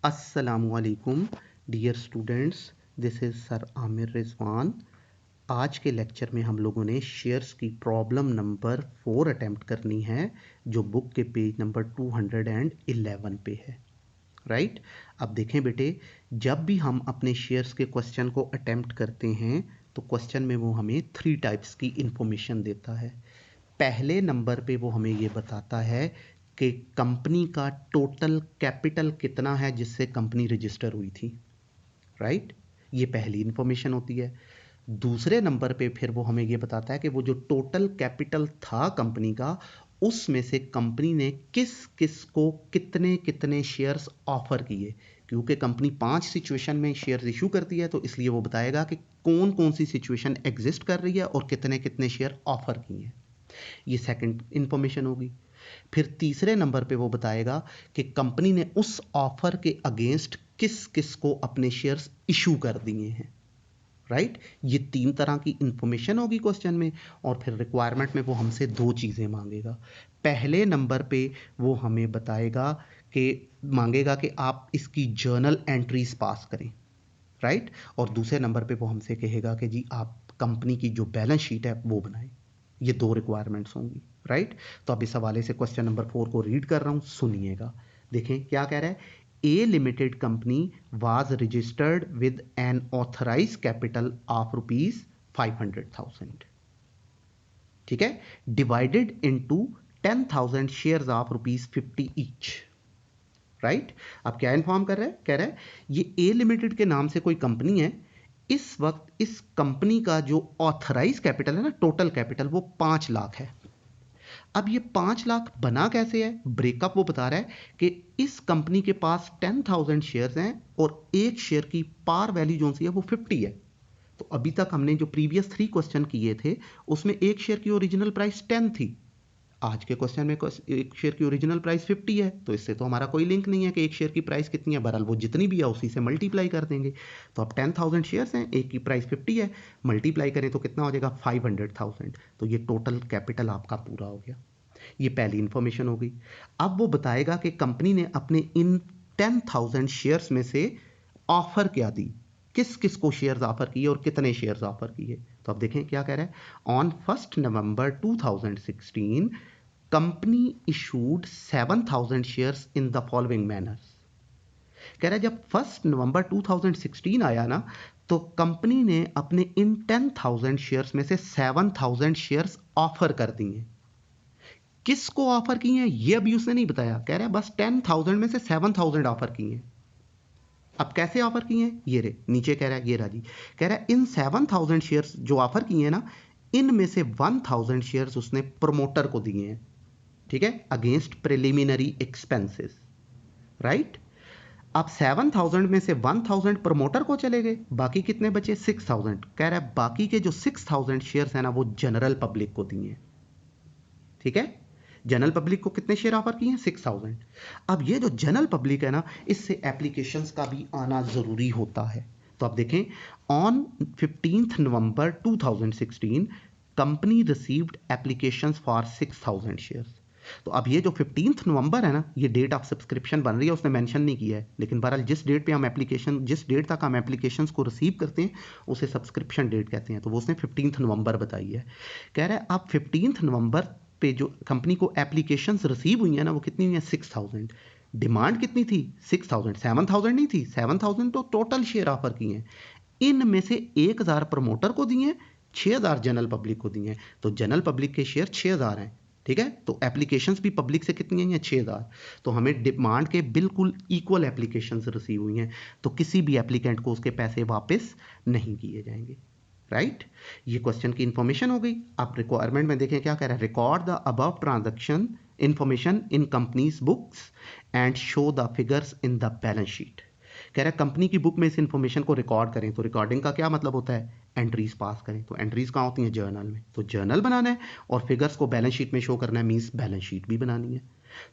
अस्सलामुअलैकुम dear students, this is sir Aamir Rizwan. आज के लेक्चर में हम लोगों ने शेयर्स की प्रॉब्लम नंबर 4 अटेम्प्ट करनी है, जो बुक के पेज नंबर 211 पे है। राइट। अब देखें बेटे, जब भी हम अपने शेयर्स के क्वेश्चन को अटेम्प्ट करते हैं तो क्वेश्चन में वो हमें 3 टाइप्स की इंफॉर्मेशन देता है। पहले नंबर पे वो हमें ये बताता है कि कंपनी का टोटल कैपिटल कितना है जिससे कंपनी रजिस्टर हुई थी। राइट, ये पहली इंफॉर्मेशन होती है। दूसरे नंबर पे फिर वो हमें ये बताता है कि वो जो टोटल कैपिटल था कंपनी का, उसमें से कंपनी ने किस किस को कितने कितने शेयर्स ऑफर किए। क्योंकि कंपनी 5 सिचुएशन में शेयर्स इशू करती है, तो इसलिए वो बताएगा कि कौन कौन सी सिचुएशन एग्जिस्ट कर रही है और कितने कितने शेयर ऑफर किए हैं। ये सेकंड इंफॉर्मेशन होगी। फिर तीसरे नंबर पे वो बताएगा कि कंपनी ने उस ऑफर के अगेंस्ट किस किस को अपने शेयर्स इशू कर दिए हैं। राइट, ये 3 तरह की इंफॉर्मेशन होगी क्वेश्चन में। और फिर रिक्वायरमेंट में वो हमसे 2 चीज़ें मांगेगा। पहले नंबर पे वो हमें बताएगा कि मांगेगा कि आप इसकी जर्नल एंट्रीज पास करें। राइट, और दूसरे नंबर पे वो हमसे कहेगा कि जी आप कंपनी की जो बैलेंस शीट है वो बनाएं। ये 2 रिक्वायरमेंट्स होंगी। राइट, तो अब इस हवाले से क्वेश्चन नंबर 4 को रीड कर रहा हूँ, सुनिएगा। देखें क्या कह रहा है। A limited company was registered with an authorised capital of ₹500,000। ठीक है, divided into 10,000 shares of ₹50 each. Right, अब क्या इन्फॉर्म कर रहा है, कह रहा है ये ए लिमिटेड के नाम से कोई कंपनी है। इस वक्त इस कंपनी का जो ऑथराइज कैपिटल है ना, टोटल कैपिटल, वो 5 लाख है। अब ये 5 लाख बना कैसे है, ब्रेकअप वो बता रहा है कि इस कंपनी के पास 10,000 शेयर्स हैं और एक शेयर की पार वैल्यू जो सी है वो 50 है। तो अभी तक हमने जो प्रीवियस 3 क्वेश्चन किए थे उसमें एक शेयर की ओरिजिनल प्राइस 10 थी। आज के क्वेश्चन में एक शेयर की ओरिजिनल प्राइस 50 है, तो इससे तो हमारा कोई लिंक नहीं है कि एक शेयर की प्राइस कितनी है। बहरहाल वो जितनी भी है उसी से मल्टीप्लाई कर देंगे। तो अब 10,000 शेयर्स हैं, एक की प्राइस 50 है, मल्टीप्लाई करें तो कितना हो जाएगा 500,000। तो ये टोटल कैपिटल आपका पूरा हो गया। ये पहली इंफॉर्मेशन हो गई। अब वो बताएगा कि कंपनी ने अपने इन 10,000 शेयर्स में से ऑफर क्या दी, किस किस को शेयर्स ऑफर किए और कितने शेयर्स ऑफर किए। तो अब देखें क्या कह रहा है। On 1 November 2016 company issued 7,000 shares in the following manners. कह रहा है जब 1 नवंबर 2016 आया ना, तो कंपनी ने अपने इन 10,000 शेयर्स में से 7,000 शेयर्स ऑफर कर दिए। किसको ऑफर किए हैं ये अभी उसने नहीं बताया। कह रहा है बस 10,000 में से 7,000 ऑफर किए हैं। अब कैसे ऑफर किए हैं, ये रे नीचे कह रहा है, ये राजी कह रहा है इन 7,000 शेयर्स जो ऑफर किए हैं ना, इनमें से 1,000 शेयर्स उसने प्रमोटर को दिए हैं। ठीक है, अगेंस्ट प्रिलिमिनरी एक्सपेंसेस। राइट, अब 7,000 में से 1,000 प्रमोटर को चले गए, बाकी कितने बचे 6,000। कह रहा है बाकी के जो 6,000 शेयर्स है ना वो जनरल पब्लिक को दिए। ठीक है, जनरल पब्लिक को कितने शेयर ऑफर किए हैं 6,000। अब ये जो जनरल पब्लिक है ना, इससे एप्लीकेशंस का भी आना ज़रूरी होता है। तो अब देखें, on 15 November 2016 company received applications for 6,000 shares. तो अब ये जो 15 नवंबर है ना, ये डेट ऑफ सब्सक्रिप्शन बन रही है, उसने मेंशन नहीं किया है, लेकिन बहरहाल जिस डेट पे हम एप्लीकेशन, जिस डेट तक हम एप्लीकेशंस को रिसीव करते हैं उसे सब्सक्रिप्शन डेट कहते हैं। तो वो उसने 15 नवंबर बताई है। कह रहा है अब 15 नवंबर पे जो कंपनी को एप्लीकेशंस रिसीव हुई है ना, वो कितनी हुई है 6,000। डिमांड कितनी थी 6,000, 7,000 नहीं थी, 7,000 तो टोटल शेयर ऑफर किए हैं। इनमें से 1,000 प्रमोटर को दिए हैं, 6,000 जनरल पब्लिक को दिए हैं। तो जनरल पब्लिक के शेयर 6,000 हैं। ठीक है, तो एप्लीकेशंस भी पब्लिक से कितनी आई हैं 6,000। तो हमें डिमांड के बिल्कुल इक्वल एप्लीकेशंस रिसीव हुई हैं, तो किसी भी एप्लीकेंट को उसके पैसे वापस नहीं किए जाएंगे। राइट, ये क्वेश्चन की इंफॉर्मेशन हो गई। आप रिक्वायरमेंट में देखें क्या कह रहा है। Record the above transaction information in companies books and show the figures in the balance sheet. कह रहा है कंपनी की बुक में इस इंफॉर्मेशन को रिकॉर्ड करें। तो रिकॉर्डिंग का क्या मतलब होता है, एंट्रीज पास करें। तो एंट्रीज कहाँ होती हैं, जर्नल में। तो जर्नल बनाना है और फिगर्स को बैलेंस शीट में शो करना है, मीन्स बैलेंस शीट भी बनानी है।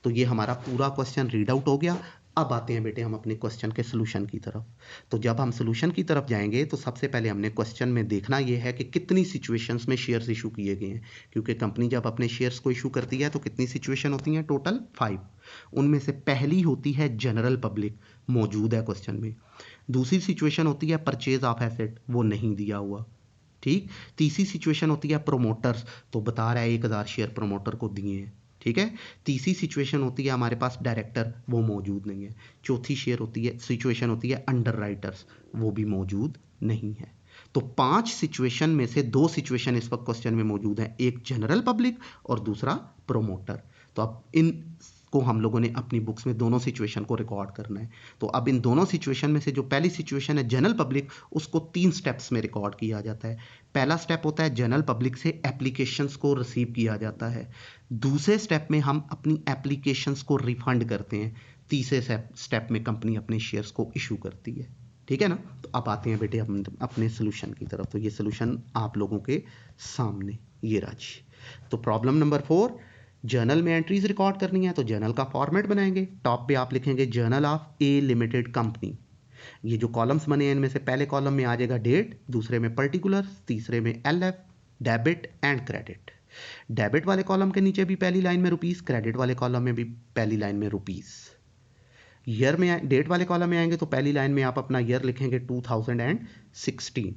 तो ये हमारा पूरा क्वेश्चन रीड आउट हो गया। अब आते हैं बेटे हम अपने क्वेश्चन के सोल्यूशन की तरफ। तो जब हम सोल्यूशन की तरफ जाएंगे तो सबसे पहले हमने क्वेश्चन में देखना ये है कि कितनी सिचुएशंस में शेयर्स इशू किए गए हैं, क्योंकि कंपनी जब अपने शेयर्स को इशू करती है तो कितनी सिचुएशन होती हैं, टोटल 5। उनमें से पहली होती है जनरल पब्लिक, मौजूद है क्वेश्चन में। दूसरी सिचुएशन होती है परचेज ऑफ एसेट, वो नहीं दिया हुआ, ठीक। तीसरी सिचुएशन होती है प्रोमोटर्स, तो बता रहा है 1000 शेयर प्रोमोटर को दिए हैं, ठीक है। तीसरी सिचुएशन होती है हमारे पास डायरेक्टर, वो मौजूद नहीं है। चौथी सिचुएशन होती है अंडर राइटर्स, वो भी मौजूद नहीं है। तो 5 सिचुएशन में से 2 सिचुएशन इस वक्त क्वेश्चन में मौजूद है, एक जनरल पब्लिक और दूसरा प्रोमोटर। तो अब इन को हम लोगों ने अपनी बुक्स में दोनों सिचुएशन को रिकॉर्ड करना है। तो अब इन दोनों सिचुएशन में से जो पहली सिचुएशन है जनरल पब्लिक, उसको 3 स्टेप्स में रिकॉर्ड किया जाता है। पहला स्टेप होता है जनरल पब्लिक से एप्लीकेशंस को रिसीव किया जाता है। दूसरे स्टेप में हम अपनी एप्लीकेशंस को रिफंड करते हैं। तीसरे स्टेप में कंपनी अपने शेयर्स को इशू करती है, ठीक है ना। तो अब आते हैं बेटे अपने सोल्यूशन की तरफ। तो ये सोल्यूशन आप लोगों के सामने ये राजी। तो प्रॉब्लम नंबर 4, जर्नल में एंट्रीज रिकॉर्ड करनी है, तो जर्नल का फॉर्मेट बनाएंगे। टॉप पे आप लिखेंगे journal of A limited company. ये जो कॉलम्स बने हैं इनमें से पहले कॉलम में आ जाएगा डेट, दूसरे में पर्टिकुलर्स, तीसरे में LF, debit and credit. Debit वाले कॉलम के नीचे भी पहली लाइन में रुपीस, क्रेडिट वाले कॉलम में भी पहली लाइन में रुपीस। ईयर में डेट वाले कॉलम में आएंगे तो पहली लाइन में आप अपना ईयर लिखेंगे 2016,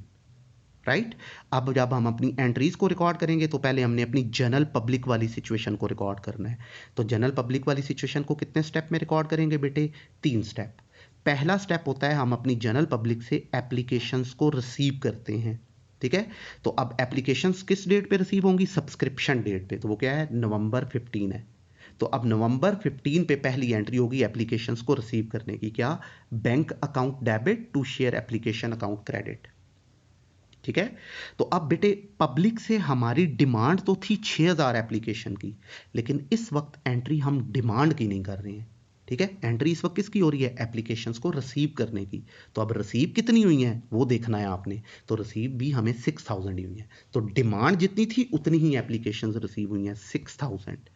राइट। अब जब हम अपनी एंट्रीज को रिकॉर्ड करेंगे तो पहले हमने अपनी जनरल पब्लिक वाली सिचुएशन को रिकॉर्ड करना है। तो जनरल पब्लिक वाली सिचुएशन को कितने स्टेप में रिकॉर्ड करेंगे बेटे, 3 स्टेप। पहला स्टेप होता है हम अपनी जनरल पब्लिक से एप्लीकेशंस को रिसीव करते हैं, ठीक है। तो अब एप्लीकेशंस किस डेट पे रिसीव होंगी, सब्सक्रिप्शन डेट पे। तो वो क्या है, नवंबर 15 है। तो अब नवंबर 15 पे पहली एंट्री होगी एप्लीकेशंस को रिसीव करने की, क्या, bank account debit to share application account credit, ठीक है। तो अब बेटे पब्लिक से हमारी डिमांड तो थी 6000 एप्लीकेशन की, लेकिन इस वक्त एंट्री हम डिमांड की नहीं कर रहे हैं, ठीक है। एंट्री इस वक्त किसकी हो रही है, एप्लीकेशंस को रिसीव करने की। तो अब रिसीव कितनी हुई हैं वो देखना है आपने। तो रिसीव भी हमें 6000 ही हुई है। तो डिमांड जितनी थी उतनी ही एप्लीकेशंस रिसीव हुई हैं, 6000।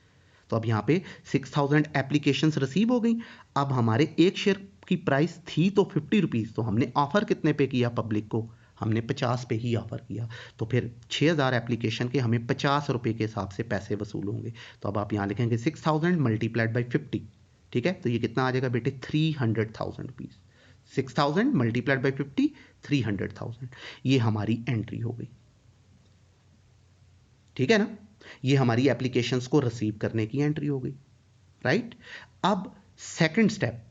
तो अब यहाँ पे 6000 एप्लीकेशंस रिसीव हो गई। अब हमारे एक शेयर की प्राइस थी तो 50 रुपीज़, तो हमने ऑफर कितने पे किया पब्लिक को, हमने 50 पे ही ऑफर किया। तो फिर 6000 एप्लीकेशन के हमें 50 रुपए के हिसाब से पैसे वसूल होंगे। तो अब आप यहाँ लिखेंगे 6000 मल्टीप्लाइड बाई 50, ठीक है। तो ये कितना आ जाएगा बेटे, 300,000 रुपीज़। 6000 multiplied by 50, 300,000। ये हमारी एंट्री हो गई, ठीक है ना। ये हमारी एप्लीकेशंस को रिसीव करने की एंट्री हो गई, राइट। अब सेकंड स्टेप,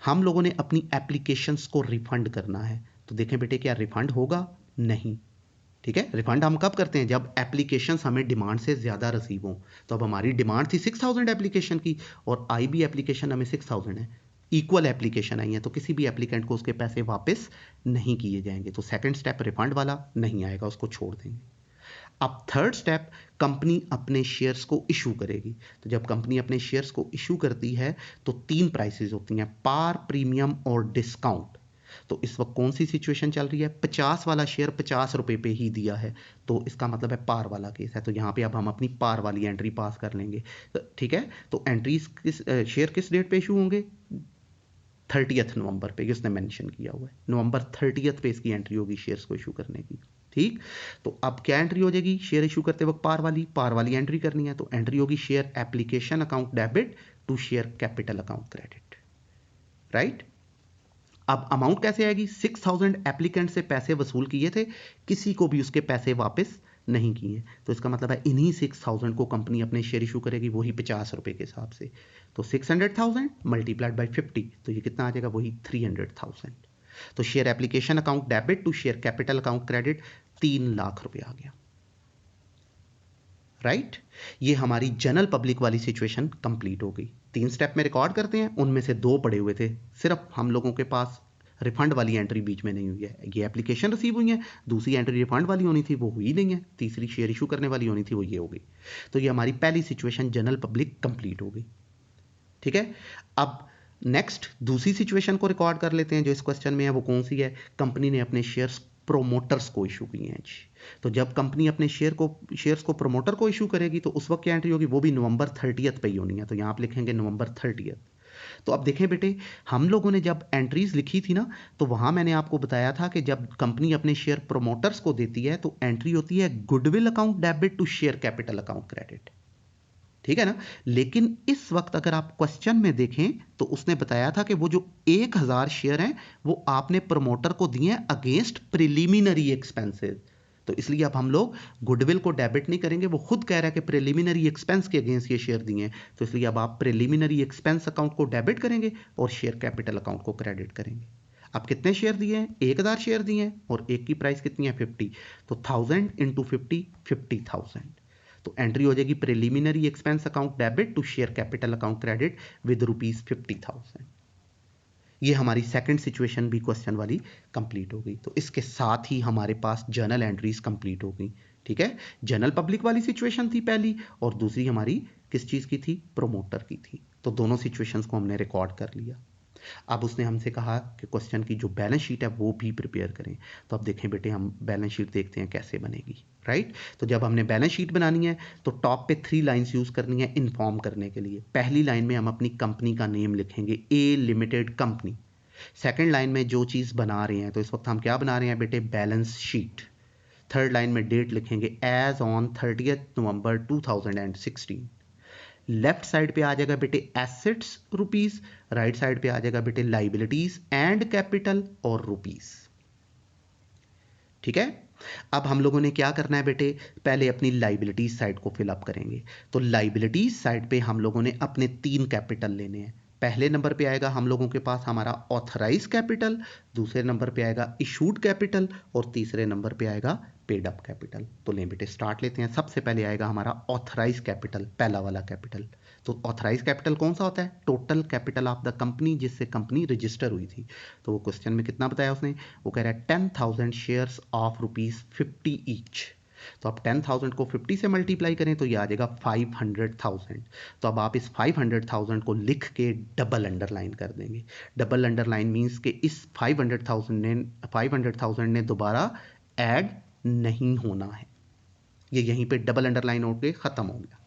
हम लोगों ने अपनी एप्लीकेशंस को रिफंड करना है। तो देखें बेटे क्या रिफंड होगा, नहीं, ठीक है। रिफंड हम कब करते हैं, जब एप्लीकेशंस हमें डिमांड से ज़्यादा रिसीव हों। तो अब हमारी डिमांड थी 6000 एप्लीकेशन की और आई भी एप्लीकेशन हमें 6000 है, इक्वल एप्लीकेशन आई है, तो किसी भी एप्लीकेंट को उसके पैसे वापस नहीं किए जाएंगे। तो सेकंड स्टेप रिफंड वाला नहीं आएगा, उसको छोड़ देंगे। अब थर्ड स्टेप, कंपनी अपने शेयर्स को इशू करेगी। तो जब कंपनी अपने शेयर्स को इशू करती है तो 3 प्राइसेस होती हैं, पार, प्रीमियम और डिस्काउंट। तो इस वक्त कौन सी सिचुएशन चल रही है, 50 वाला शेयर 50 रुपए पे ही दिया है, तो इसका मतलब है पार वाला केस है। तो यहाँ पे अब हम अपनी पार वाली एंट्री पास कर लेंगे, तो ठीक है। तो एंट्रीज शेयर किस डेट पे इशू होंगे, 30 नवंबर पे, इसने मेंशन किया हुआ है नवंबर 30 पे इसकी एंट्री होगी शेयर्स को इशू करने की, ठीक। तो अब क्या एंट्री हो जाएगी, शेयर इशू करते वक्त पार वाली एंट्री करनी है। तो एंट्री होगी share application account debit to share capital account credit, right. अब अमाउंट कैसे आएगी, 6000 एप्लीकेंट से पैसे वसूल किए थे, किसी को भी उसके पैसे वापस नहीं किए। तो इसका मतलब है इन्हीं 6000 को कंपनी अपने शेयर इशू करेगी, वही 50 रुपए के हिसाब से। तो 600,000 मल्टीप्लाइड बाई 50, तो ये कितना आ जाएगा, वही 300,000। तो share application account debit to share capital account credit 3 lakh रुपए आ गया, राइट। ये हमारी जनरल पब्लिक वाली सिचुएशन कंप्लीट हो गई। 3 स्टेप में रिकॉर्ड करते हैं, उनमें से 2 पड़े हुए थे, सिर्फ हम लोगों के पास रिफंड वाली एंट्री बीच में नहीं हुई है। ये एप्लीकेशन रिसीव हुई है, दूसरी एंट्री रिफंड वाली होनी थी वो हुई नहीं है, तीसरी शेयर इशू करने वाली होनी थी वो ये हो गई। तो ये हमारी पहली सिचुएशन जनरल पब्लिक कंप्लीट हो गई, ठीक है। अब नेक्स्ट दूसरी सिचुएशन को रिकॉर्ड कर लेते हैं जो इस क्वेश्चन में है। वो कौन सी है, कंपनी ने अपने शेयर्स प्रोमोटर्स को इशू किए हैं जी। तो जब कंपनी अपने शेयर्स को प्रोमोटर को इशू करेगी तो उस वक्त क्या एंट्री होगी, वो भी नवंबर 30 पे ही होनी है। तो यहाँ आप लिखेंगे नवंबर 30। तो अब देखें बेटे, हम लोगों ने जब एंट्रीज लिखी थी ना, तो वहां मैंने आपको बताया था कि जब कंपनी अपने शेयर प्रोमोटर्स को देती है तो एंट्री होती है goodwill account debit to share capital account credit, ठीक है ना। लेकिन इस वक्त अगर आप क्वेश्चन में देखें तो उसने बताया था कि वो जो 1000 शेयर हैं वो आपने प्रमोटर को दिए हैं अगेंस्ट प्रिलिमिनरी एक्सपेंसेस। तो इसलिए अब हम लोग गुडविल को डेबिट नहीं करेंगे, वो खुद कह रहा है कि प्रिलिमिनरी एक्सपेंस के अगेंस्ट ये शेयर दिए हैं, तो इसलिए अब आप प्रिलिमिनरी एक्सपेंस अकाउंट को डेबिट करेंगे और शेयर कैपिटल अकाउंट को क्रेडिट करेंगे। अब कितने शेयर दिए हैं? 1000 शेयर दिए हैं और एक की प्राइस कितनी है? 50। तो 1000 इंटू 50, 50,000। तो एंट्री हो जाएगी preliminary expense account debit to share capital account credit with ₹50,000। ये हमारी सेकंड सिचुएशन भी क्वेश्चन वाली कंप्लीट हो गई। तो इसके साथ ही हमारे पास जर्नल एंट्रीज कंप्लीट हो गई, ठीक है। जनरल पब्लिक वाली सिचुएशन थी पहली, और दूसरी हमारी किस चीज की थी? प्रोमोटर की थी। तो दोनों सिचुएशंस को हमने रिकॉर्ड कर लिया। अब उसने हमसे कहा कि क्वेश्चन की जो बैलेंस शीट है वो भी प्रिपेयर करें। तो अब देखें बेटे, हम बैलेंस शीट देखते हैं कैसे बनेगी, राइट। तो जब हमने बैलेंस शीट बनानी है तो टॉप पे 3 लाइंस यूज करनी है इन्फॉर्म करने के लिए। पहली लाइन में हम अपनी कंपनी का नेम लिखेंगे, ए लिमिटेड कंपनी। सेकंड लाइन में जो चीज बना रहे हैं, तो इस वक्त हम क्या बना रहे हैं बेटे? Balance sheet. थर्ड लाइन में डेट लिखेंगे as on 30 November 2016। Left side पे आ जाएगा बेटे एसेट्स रुपीस, राइट साइड पे आ जाएगा बेटे लाइबिलिटीज एंड कैपिटल और रुपीस, ठीक है। अब हम लोगों ने क्या करना है बेटे? पहले अपनी लाइबिलिटीज साइड को फिलअप करेंगे। तो लाइबिलिटीज साइड पे हम लोगों ने अपने 3 कैपिटल लेने हैं। पहले नंबर पे आएगा हम लोगों के पास हमारा ऑथराइज कैपिटल, दूसरे नंबर पे आएगा इशूड कैपिटल और तीसरे नंबर पे आएगा पेड अप कैपिटल। तो लें बेटे स्टार्ट लेते हैं। सबसे पहले आएगा हमारा ऑथराइज कैपिटल, पहला वाला कैपिटल। तो ऑथराइज कैपिटल कौन सा होता है? Total capital of the company जिससे कंपनी रजिस्टर हुई थी। तो वो क्वेश्चन में कितना बताया उसने? वो कह रहा है 10,000 शेयर्स ऑफ ₹50 ईच। तो अब 10,000 को 50 से मल्टीप्लाई करें तो ये आ जाएगा 500,000। तो अब आप इस 500,000 को लिख के डबल अंडरलाइन कर देंगे। डबल अंडरलाइन मीन्स कि इस 500,000 ने दोबारा ऐड नहीं होना है। ये यहीं पे डबल अंडरलाइन होके खत्म हो गया,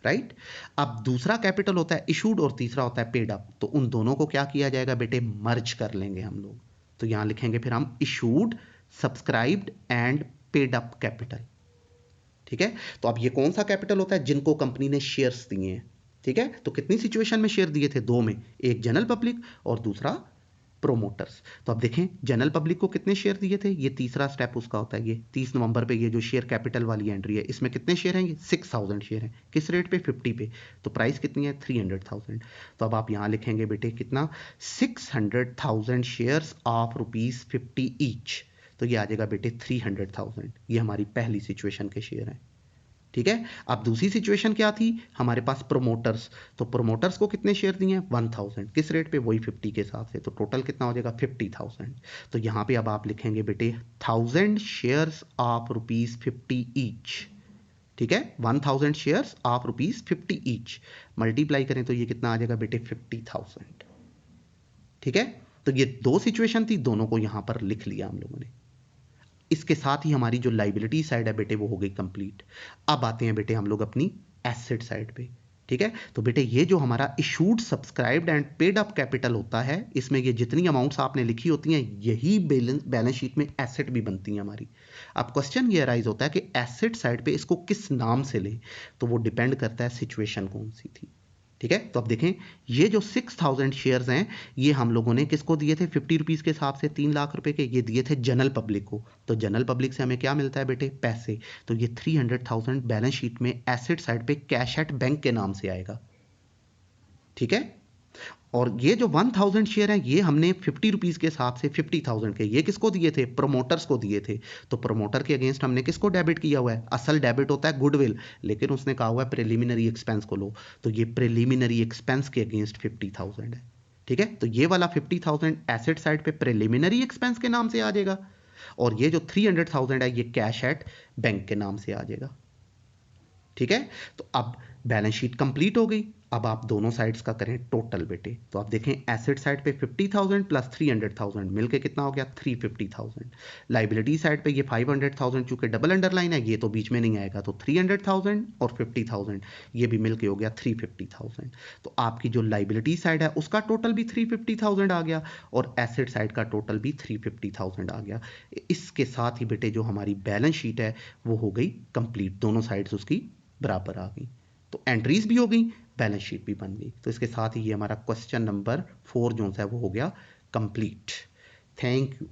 राइट। अब दूसरा कैपिटल होता है इशूड और तीसरा होता है पेड अप। तो उन दोनों को क्या किया जाएगा बेटे? मर्ज कर लेंगे हम लोग। तो यहां लिखेंगे फिर हम issued, subscribed and paid up capital, ठीक है। तो अब ये कौन सा कैपिटल होता है? जिनको कंपनी ने शेयर्स दिए हैं, ठीक है। तो कितनी सिचुएशन में शेयर दिए थे? 2 में, एक जनरल पब्लिक और दूसरा प्रोमोटर्स। तो अब देखें जनरल पब्लिक को कितने शेयर दिए थे? ये तीसरा स्टेप उसका होता है। ये 30 नवंबर पे ये जो शेयर कैपिटल वाली एंट्री है, इसमें कितने शेयर हैं? ये 6,000 शेयर हैं। किस रेट पे? 50 पे। तो प्राइस कितनी है? 300,000। तो अब आप यहां लिखेंगे बेटे कितना? 600,000 शेयर्स ऑफ ₹50 ईच। तो ये आ जाएगा बेटे 300,000। ये हमारी पहली सिचुएशन के शेयर हैं, ठीक है। अब दूसरी सिचुएशन क्या थी? हमारे पास प्रोमोटर्स। तो प्रोमोटर्स को कितने शेयर दिए हैं? 1000। किस रेट पे? वही 50 के हिसाब से। तो टोटल कितना हो जाएगा? 50,000। तो यहां पे अब आप लिखेंगे बेटे 1000 शेयर्स ऑफ ₹50 ईच, ठीक है। 1000 शेयर्स ऑफ ₹50 ईच मल्टीप्लाई करें तो ये कितना आ जाएगा बेटे? 50,000, ठीक है। तो ये 2 सिचुएशन थी, दोनों को यहां पर लिख लिया हम लोगों ने। इसके साथ ही हमारी जो लाइबिलिटी साइड है बेटे वो हो गई कंप्लीट। अब आते हैं बेटे हम लोग अपनी एसेट साइड पे, ठीक है। तो बेटे ये जो हमारा issued, subscribed and paid up capital होता है, इसमें ये जितनी अमाउंट्स आपने लिखी होती हैं यही बैलेंस शीट में एसेट भी बनती हैं हमारी। अब क्वेश्चन ये अराइज होता है कि एसेट साइड पे इसको किस नाम से लें, तो वो डिपेंड करता है सिचुएशन कौन सी थी, ठीक है। तो अब देखें ये जो 6,000 शेयर्स हैं ये हम लोगों ने किसको दिए थे? 50 रुपीज के हिसाब से 3 लाख रुपए के ये दिए थे जनरल पब्लिक को। तो जनरल पब्लिक से हमें क्या मिलता है बेटे? पैसे। तो ये 300,000 बैलेंस शीट में एसेट साइड पे कैश एट बैंक के नाम से आएगा, ठीक है। और ये जो 1000 शेयर हैं ये हमने 50 रुपीज के हिसाब से 50,000 के ये किसको दिए थे? प्रोमोटर्स को दिए थे। तो प्रोमोटर के अगेंस्ट हमने किसको डेबिट किया हुआ है? असल डेबिट होता है गुडविल, लेकिन उसने कहा हुआ है प्रिलिमिनरी एक्सपेंस को लो। तो ये प्रिलिमिनरी एक्सपेंस के अगेंस्ट 50,000 है, ठीक है। तो ये वाला 50,000 एसेट साइड पे प्रिलिमिनरी एक्सपेंस के नाम से आ जाएगा और ये जो 300,000 है ये कैश एट बैंक के नाम से आ जाएगा, ठीक है। तो अब बैलेंस शीट कंप्लीट हो गई। अब आप दोनों साइड्स का करें टोटल बेटे, तो आप देखें एसेट साइड पे 50,000 प्लस 300,000 मिलके कितना हो गया 350,000। लाइबिलिटी साइड पे ये 500,000 चूंकि डबल अंडरलाइन है ये तो बीच में नहीं आएगा, तो 300,000 और 50,000 ये भी मिलके हो गया 350,000। तो आपकी जो लाइबिलिटी साइड है उसका टोटल भी 350,000 आ गया और एसेट साइड का टोटल भी 350,000 आ गया। इसके साथ ही बेटे जो हमारी बैलेंस शीट है वो हो गई कंप्लीट, दोनों साइड्स उसकी बराबर आ गई, तो एंट्रीज भी हो गई, बैलेंस शीट भी बन गई। तो इसके साथ ही ये हमारा क्वेश्चन नंबर 4 जो है वो हो गया कंप्लीट। Thank you.